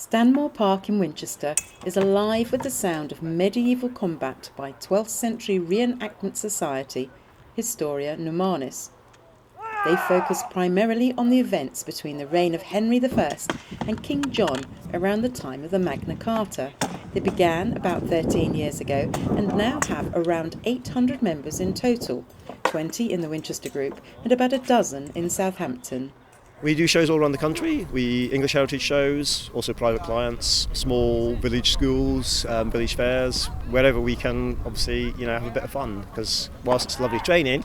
Stanmore Park in Winchester is alive with the sound of medieval combat by 12th century reenactment society Historia Normannis. They focus primarily on the events between the reign of Henry I and King John around the time of the Magna Carta. They began about 13 years ago and now have around 800 members in total, 20 in the Winchester group and about a dozen in Southampton. We do shows all around the country. We English heritage shows, also private clients, small village schools, village fairs, wherever we can obviously have a bit of fun, because whilst it's lovely training,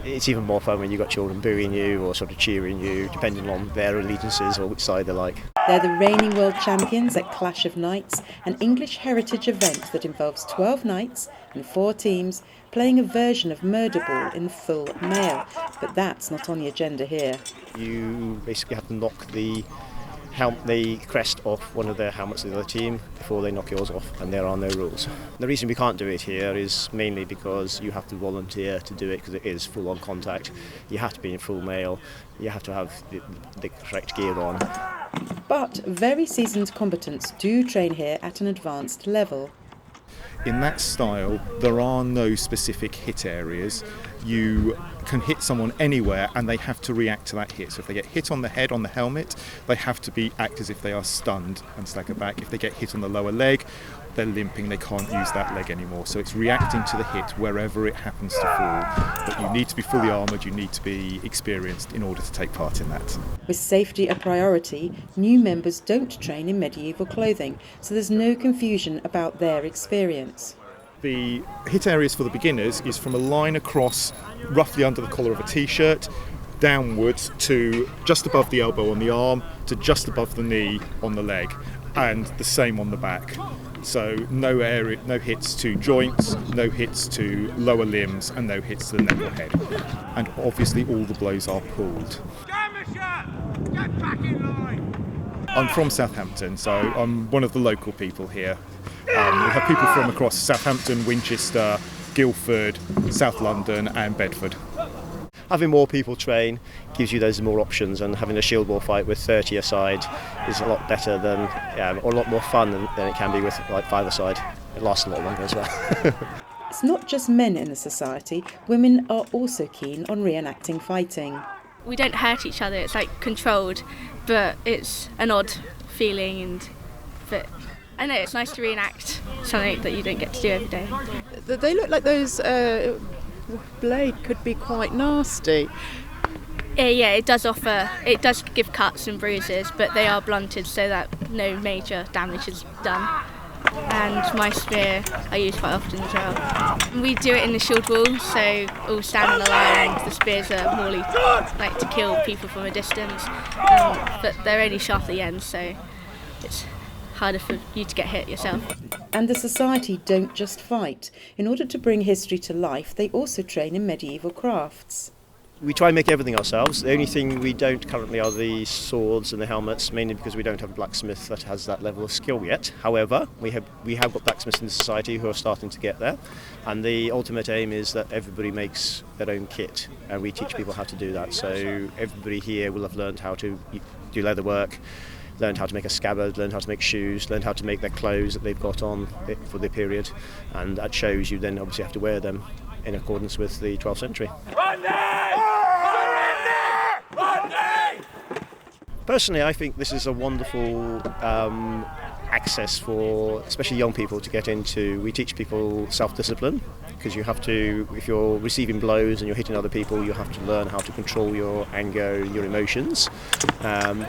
it's even more fun when you've got children booing you or sort of cheering you, depending on their allegiances or which side they like. They're the reigning world champions at Clash of Knights, an English heritage event that involves 12 knights and 4 teams playing a version of murder ball in full mail. But that's not on the agenda here. You basically have to knock the crest off one of their helmets of the other team before they knock yours off, and there are no rules. The reason we can't do it here is mainly because you have to volunteer to do it, because it is full-on contact. You have to be in full mail, you have to have the correct gear on. But very seasoned combatants do train here at an advanced level. In that style, there are no specific hit areas. You can hit someone anywhere and they have to react to that hit. So if they get hit on the head, on the helmet, they have to act as if they are stunned and stagger back. If they get hit on the lower leg, they're limping, they can't use that leg anymore. So it's reacting to the hit wherever it happens to fall. But you need to be fully armoured, you need to be experienced in order to take part in that. With safety a priority, new members don't train in medieval clothing, so there's no confusion about their experience. The hit areas for the beginners is from a line across roughly under the collar of a t-shirt, downwards to just above the elbow on the arm, to just above the knee on the leg, and the same on the back. So no hits to joints, no hits to lower limbs, and no hits to the neck or head. And obviously all the blows are pulled. Get back in line! I'm from Southampton, so I'm one of the local people here. We have people from across Southampton, Winchester, Guildford, South London and Bedford. Having more people train gives you those more options, and having a shield ball fight with 30 aside is a lot better than, or a lot more fun than it can be with like 5 aside. It lasts a lot longer as well. It's not just men in the society, women are also keen on reenacting fighting. We don't hurt each other, it's like controlled, but it's an odd feeling, but I know it's nice to reenact something that you don't get to do every day. They look like those blade could be quite nasty. Yeah, it does give cuts and bruises, but they are blunted so that no major damage is done. And my spear I use quite often as well. We do it in the shield wall, so all stand on the line. The spears are more like to kill people from a distance, but they're only sharp at the end, so it's harder for you to get hit yourself. And the society don't just fight. In order to bring history to life, they also train in medieval crafts. We try and make everything ourselves. The only thing we don't currently are the swords and the helmets, mainly because we don't have a blacksmith that has that level of skill yet. However, we have got blacksmiths in the society who are starting to get there, and the ultimate aim is that everybody makes their own kit, and we teach people how to do that. So everybody here will have learned how to do leather work, learned how to make a scabbard, learned how to make shoes, learned how to make their clothes that they've got on for the period, and at shows you then obviously have to wear them in accordance with the 12th century. Personally, I think this is a wonderful access for especially young people to get into. We teach people self-discipline, because you have to, if you're receiving blows and you're hitting other people, you have to learn how to control your anger and your emotions.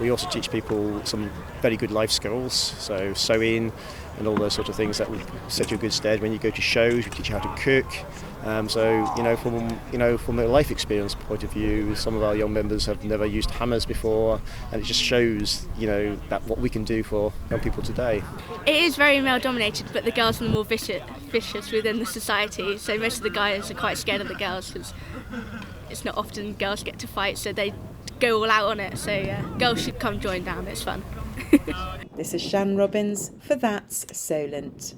We also teach people some very good life skills, so sewing and all those sort of things that will set you in good stead when you go to shows. We teach you how to cook. From a life experience point of view, some of our young members have never used hammers before, and it just shows, that what we can do for young people today. It is very male dominated, but the girls are the more vicious within the society, so most of the guys are quite scared of the girls, because it's not often girls get to fight, so they go all out on it. So girls should come join down, it's fun. This is Shan Robins for That's Solent.